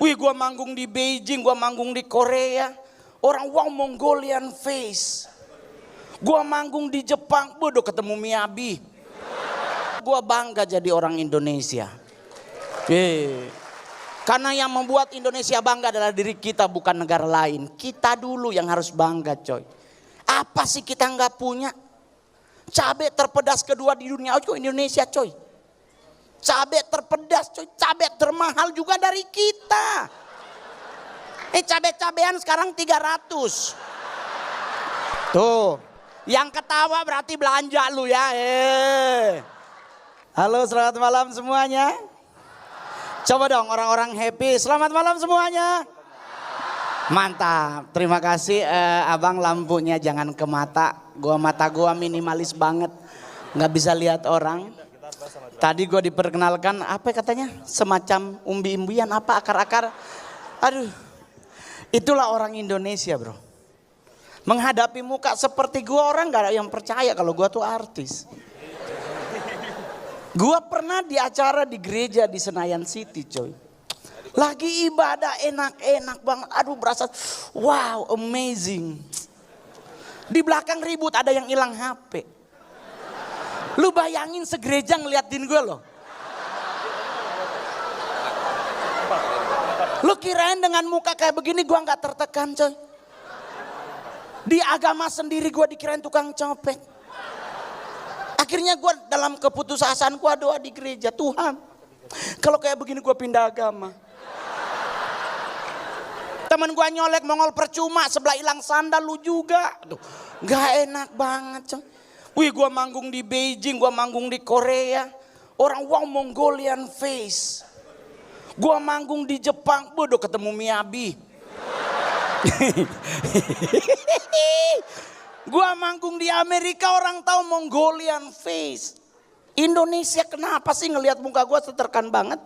Wih, gua manggung di Beijing, gua manggung di Korea. Orang wow Mongolian face. Gua manggung di Jepang, bodoh ketemu Miyabi. Gua bangga jadi orang Indonesia. Karena yang membuat Indonesia bangga adalah diri kita, bukan negara lain. Kita dulu yang harus bangga, coy. Apa sih kita nggak punya? Cabai terpedas kedua di dunia, oh Indonesia, coy. Cabai terpedas, coy. Cabai termahal juga dari kita. Cabai-cabean sekarang 300. Tuh, yang ketawa berarti belanja lu ya. Halo, selamat malam semuanya. Coba dong orang-orang happy. Selamat malam semuanya. Mantap, terima kasih abang, lampunya jangan ke mata. Mata gua minimalis banget, nggak bisa lihat orang. Tadi gua diperkenalkan apa katanya, semacam umbi-umbian apa akar-akar. Aduh, itulah orang Indonesia, bro. Menghadapi muka seperti gua, orang nggak ada yang percaya kalau gua tuh artis. Gua pernah di acara di gereja di Senayan City, coy. Lagi ibadah enak-enak banget. Aduh, berasa wow, amazing. Di belakang ribut, ada yang hilang HP. Lu bayangin segereja ngeliatin gue loh. Lu kirain dengan muka kayak begini gue gak tertekan, coy. Di agama sendiri gue dikirain tukang copet. Akhirnya gue dalam keputusasaan gue doa di gereja, Tuhan, kalau kayak begini gue pindah agama. Temen gue nyolek Mongol percuma, sebelah hilang sandal lu juga. Aduh, gak enak banget, coy. Wih, gue manggung di Beijing, gue manggung di Korea. Orang wow Mongolian face. Gue manggung di Jepang, bodoh ketemu Miyabi. Gue manggung di Amerika, orang tahu Mongolian face. Indonesia kenapa sih ngelihat muka gue seterkan banget?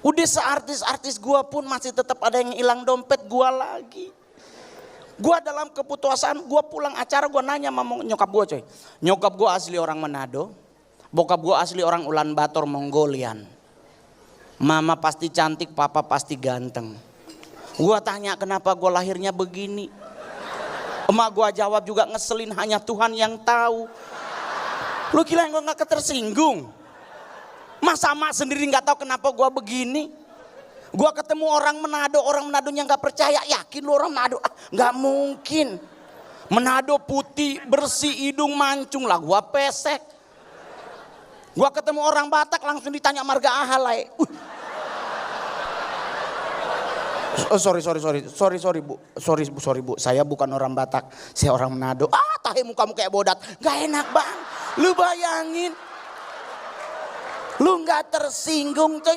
Udah seartis-artis gue pun masih tetap ada yang hilang dompet gue lagi. Gue dalam keputusan, gue pulang acara gue nanya sama nyokap gue, coy. Nyokap gue asli orang Manado, bokap gue asli orang Ulaanbaatar Mongolian. Mama pasti cantik, papa pasti ganteng. Gue tanya kenapa gue lahirnya begini. Emak gue jawab juga ngeselin, hanya Tuhan yang tahu. Lu kira gue gak ketersinggung? Masa emak sendiri gak tahu kenapa gue begini? Gue ketemu orang Manadonya gak percaya. Yakin lu orang Manado? Gak mungkin. Manado putih, bersih, hidung mancung lah, gue pesek. Gue ketemu orang Batak langsung ditanya marga ahalai. Sorry bu, saya bukan orang Batak, saya orang Manado. Tahe mukamu kayak bodat, gak enak bang. Lu bayangin, lu gak tersinggung, coy.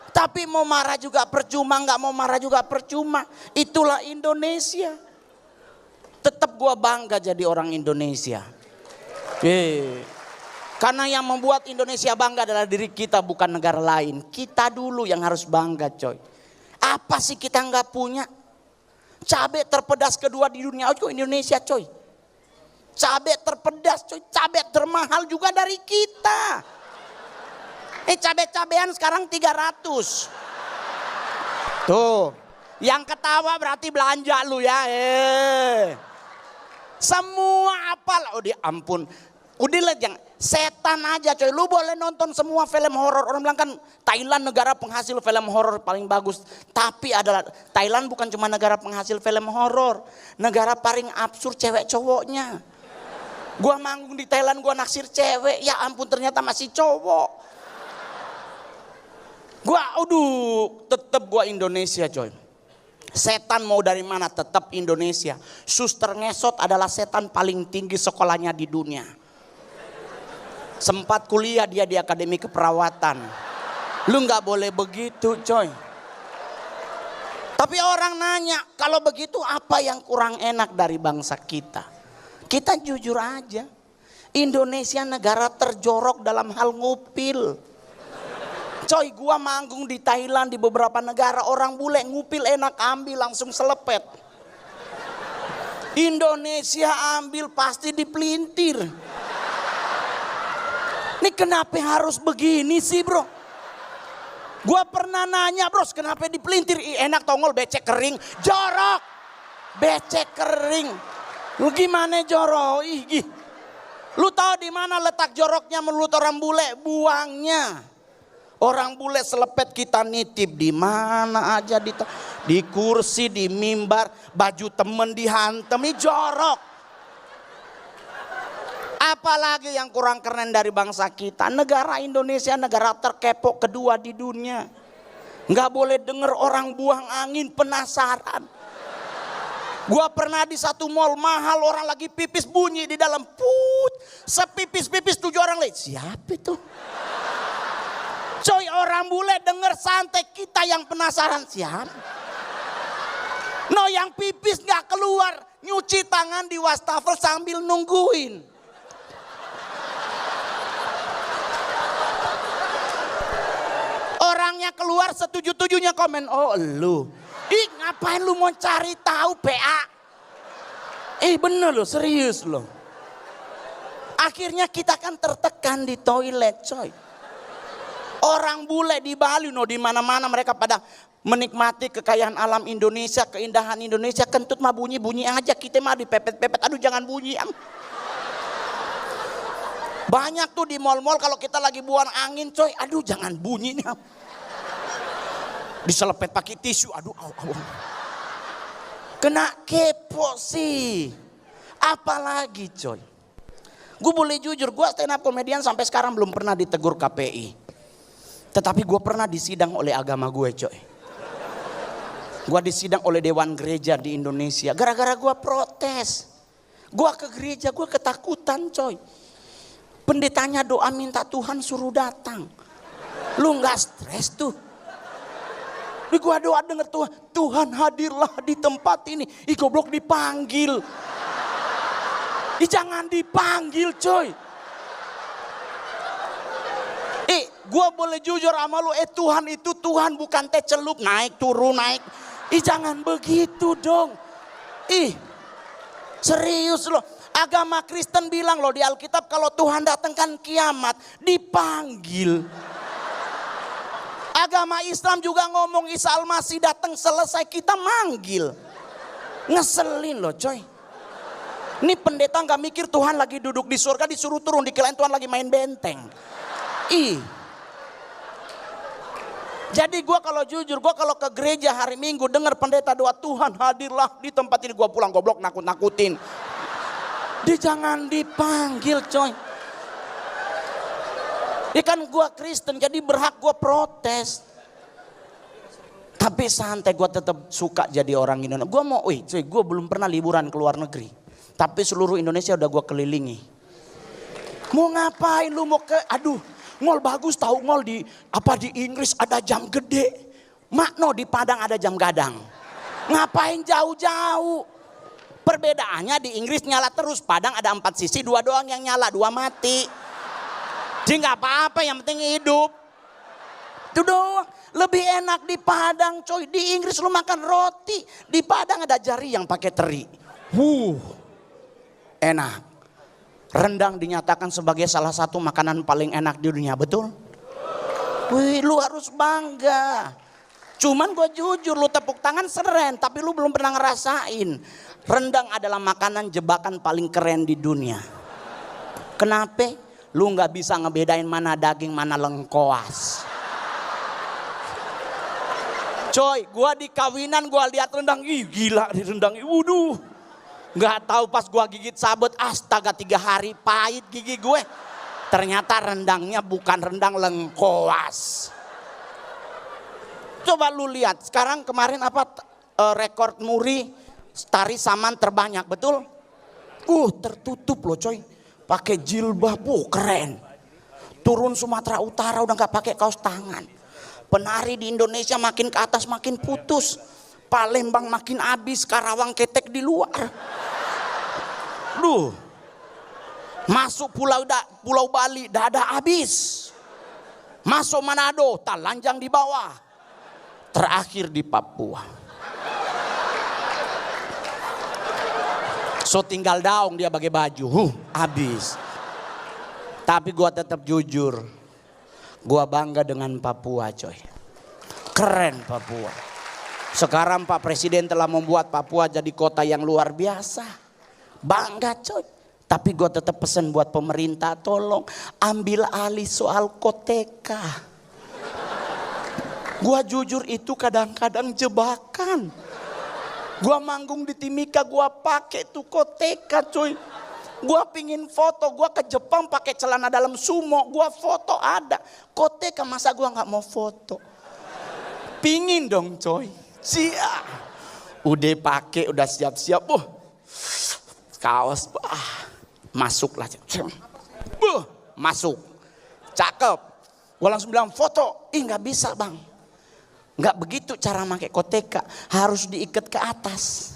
Tapi mau marah juga percuma, gak mau marah juga percuma. Itulah Indonesia. Tetap gua bangga jadi orang Indonesia. Karena yang membuat Indonesia bangga adalah diri kita, bukan negara lain. Kita dulu yang harus bangga, coy. Apa sih kita nggak punya? Cabai terpedas kedua di dunia, oh Indonesia, coy. Cabai terpedas, coy. Cabai termahal juga dari kita. Cabai-cabean sekarang 300. Tuh, yang ketawa berarti belanja lu ya. Semua apal, oh dia ampun. Udah lah, jangan setan aja, coy. Lu boleh nonton semua film horor. Orang bilang kan Thailand negara penghasil film horor paling bagus. Tapi adalah Thailand bukan cuma negara penghasil film horor, negara paling absurd cewek cowoknya. Gua manggung di Thailand, gua naksir cewek, ya ampun ternyata masih cowok. Tetep gua Indonesia, coy. Setan mau dari mana tetap Indonesia. Suster ngesot adalah setan paling tinggi sekolahnya di dunia. Sempat kuliah dia di akademi keperawatan. Lu gak boleh begitu, coy. Tapi orang nanya, kalau begitu apa yang kurang enak dari bangsa kita? Kita jujur aja, Indonesia negara terjorok dalam hal ngupil. Coy, gua manggung di Thailand, di beberapa negara, orang bule ngupil enak, ambil langsung selepet. Indonesia ambil pasti dipelintir. Ini kenapa harus begini sih, bro? Gua pernah nanya, bros, kenapa dipelintir? Enak tongol, becek kering, jorok. Becek kering. Lu gimana jorok? Lu tahu di mana letak joroknya menurut orang bule? Buangnya. Orang bule selepet kita nitip di mana aja, di kursi, di mimbar, baju temen dihantem, ini jorok. Apalagi yang kurang keren dari bangsa kita, negara Indonesia negara terkepok kedua di dunia. Nggak boleh denger orang buang angin, penasaran. Gua pernah di satu mall mahal, orang lagi pipis bunyi di dalam, put, sepipis-pipis 7 orang lain. Siapa itu? Coy, orang bule denger santai, kita yang penasaran siapa? No, yang pipis nggak keluar, nyuci tangan di wastafel sambil nungguin. Orangnya keluar setuju-tujunya komen, oh lu. Ngapain lu mau cari tahu PA? Bener loh, serius loh. Akhirnya kita kan tertekan di toilet, coy. Orang bule di Bali, di mana-mana mereka pada menikmati kekayaan alam Indonesia, keindahan Indonesia. Kentut mah bunyi-bunyi aja, kita mah dipepet-pepet. Aduh jangan bunyi. Banyak tuh di mall-mall kalau kita lagi buang angin, coy. Aduh jangan bunyi nih. Diselepet pakai tisu, aduh kena kepo sih. Apalagi coy. Gue boleh jujur, gue stand up komedian sampai sekarang belum pernah ditegur KPI. Tetapi gue pernah disidang oleh agama gue, coy. Gue disidang oleh Dewan Gereja di Indonesia. Gara-gara gue protes. Gue ke gereja, gue ketakutan, coy. Pendetanya doa minta Tuhan suruh datang. Lu gak stres tuh. Gue doa denger Tuhan, Tuhan hadirlah di tempat ini. Goblok dipanggil. Jangan dipanggil, coy. Gue boleh jujur sama lu, Tuhan itu Tuhan bukan teh celup naik turun naik. Jangan begitu dong. Serius loh. Agama Kristen bilang loh di Alkitab kalau Tuhan datang kan kiamat dipanggil. Agama Islam juga ngomong Isa Al-Masih datang selesai kita manggil. Ngeselin loh coy. Ini pendeta gak mikir Tuhan lagi duduk di surga disuruh turun, dikirain Tuhan lagi main benteng. Jadi gue kalau jujur, gue kalau ke gereja hari Minggu dengar pendeta doa Tuhan hadirlah di tempat ini, gue pulang goblok nakut-nakutin. Jangan dipanggil coy. Kan gue Kristen jadi berhak gue protes. Tapi santai, gue tetap suka jadi orang Indonesia. Gue mau, coy, gue belum pernah liburan ke luar negeri. Tapi seluruh Indonesia udah gue kelilingi. Mau ngapain lu mau ke, mall bagus tahu, mall di Inggris ada jam gede. Makno di Padang ada jam gadang. Ngapain jauh-jauh? Perbedaannya di Inggris nyala terus, Padang ada 4 sisi, 2 doang yang nyala, 2 mati. Jadi nggak apa-apa, yang penting hidup. Itu doang. Lebih enak di Padang coy. Di Inggris lu makan roti, di Padang ada jari yang pakai teri. Enak. Rendang dinyatakan sebagai salah satu makanan paling enak di dunia, betul? Lu harus bangga. Cuman gue jujur, lu tepuk tangan keren, tapi lu belum pernah ngerasain. Rendang adalah makanan jebakan paling keren di dunia. Kenapa? Lu gak bisa ngebedain mana daging, mana lengkoas. Coy, gue di kawinan gue lihat rendang, gila di rendang, wuduh. Gak tahu pas gue gigit sabut, astaga 3 hari pahit gigi gue. Ternyata rendangnya bukan rendang, lengkoas. Coba lu lihat, sekarang kemarin rekor muri tari saman terbanyak, betul? Tertutup loh coy, pakai jilbab, keren. Turun Sumatera Utara udah gak pakai kaos tangan. Penari di Indonesia makin ke atas makin putus. Palembang makin habis, Karawang ketek di luar. Masuk Pulau Bali dada habis. Masuk Manado talanjang di bawah. Terakhir di Papua. So tinggal daung dia pakai baju, habis. Tapi gua tetap jujur. Gua bangga dengan Papua coy. Keren Papua. Sekarang Pak Presiden telah membuat Papua jadi kota yang luar biasa. Bangga coy. Tapi gue tetap pesan buat pemerintah, tolong ambil alih soal koteka. Gue jujur itu kadang-kadang jebakan. Gue manggung di Timika, gue pakai tuh koteka coy. Gue pingin foto, gue ke Jepang pakai celana dalam sumo, gue foto ada. Koteka masa gue nggak mau foto? Pingin dong coy. Udah pakai, udah siap-siap. Kaos, masuk lah. Masuk. Cakep. Gue langsung bilang foto. Nggak bisa bang. Nggak begitu cara pakai koteka. Harus diikat ke atas.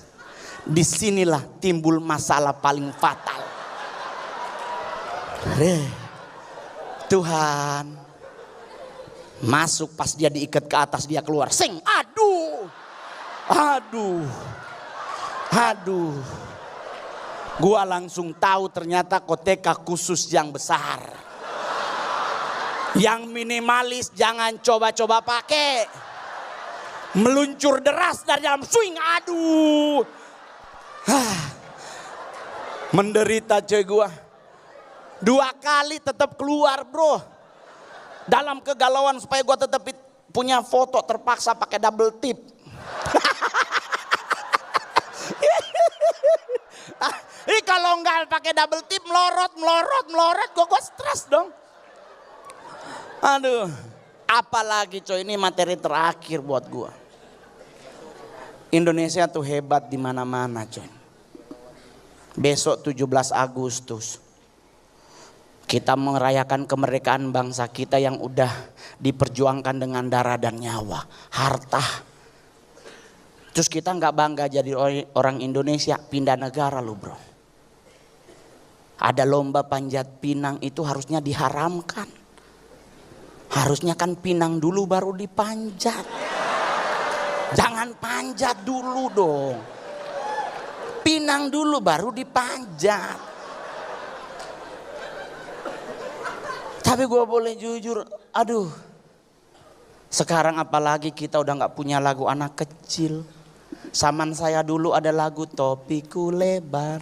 Disinilah timbul masalah paling fatal. Tuhan. Masuk pas dia diikat ke atas dia keluar. Sing. Aduh. Gua langsung tahu ternyata koteka khusus yang besar. Yang minimalis jangan coba-coba pakai. Meluncur deras dari dalam swing. Aduh. Menderita coy gua. 2 kali tetap keluar bro. Dalam kegalauan supaya gua tetap punya foto terpaksa pakai double tip. Kalau nggak pakai double tip melorot, gue stres dong. Aduh, apalagi coy ini materi terakhir buat gue. Indonesia tuh hebat di mana-mana coy. Besok 17 Agustus kita merayakan kemerdekaan bangsa kita yang udah diperjuangkan dengan darah dan nyawa, harta. Terus kita nggak bangga jadi orang Indonesia, pindah negara lo bro. Ada lomba panjat pinang itu harusnya diharamkan. Harusnya kan pinang dulu baru dipanjat. Jangan panjat dulu dong. Pinang dulu baru dipanjat. Tapi gue boleh jujur, aduh. Sekarang apalagi kita udah gak punya lagu anak kecil. Zaman saya dulu ada lagu topiku lebar,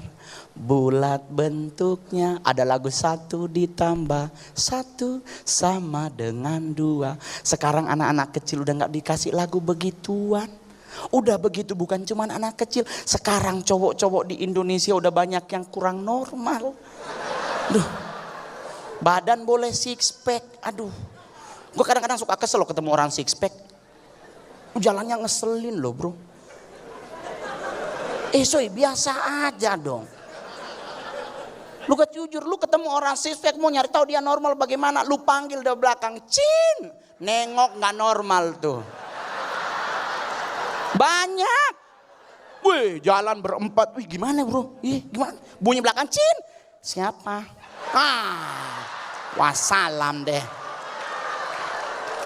bulat bentuknya. Ada lagu 1 ditambah 1 sama dengan 2. Sekarang anak-anak kecil udah gak dikasih lagu begituan. Udah begitu bukan cuman anak kecil. Sekarang cowok-cowok di Indonesia udah banyak yang kurang normal. Duh, badan boleh six pack. Aduh, gue kadang-kadang suka kesel loh ketemu orang six pack. Jalannya ngeselin loh bro. Soy biasa aja dong. Lu gak jujur, lu ketemu orang six pack mau nyari tahu dia normal bagaimana, lu panggil dari belakang, Cin, nengok nggak normal tuh. Banyak. Wih, jalan berempat. Wih, gimana bro? Gimana? Bunyi belakang, Cin. Siapa? Wassalam deh.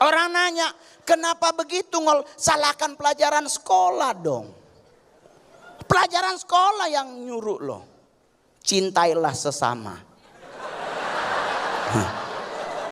Orang nanya, kenapa begitu ngol? Salahkan pelajaran sekolah dong. Pelajaran sekolah yang nyuruh loh. Cintailah sesama.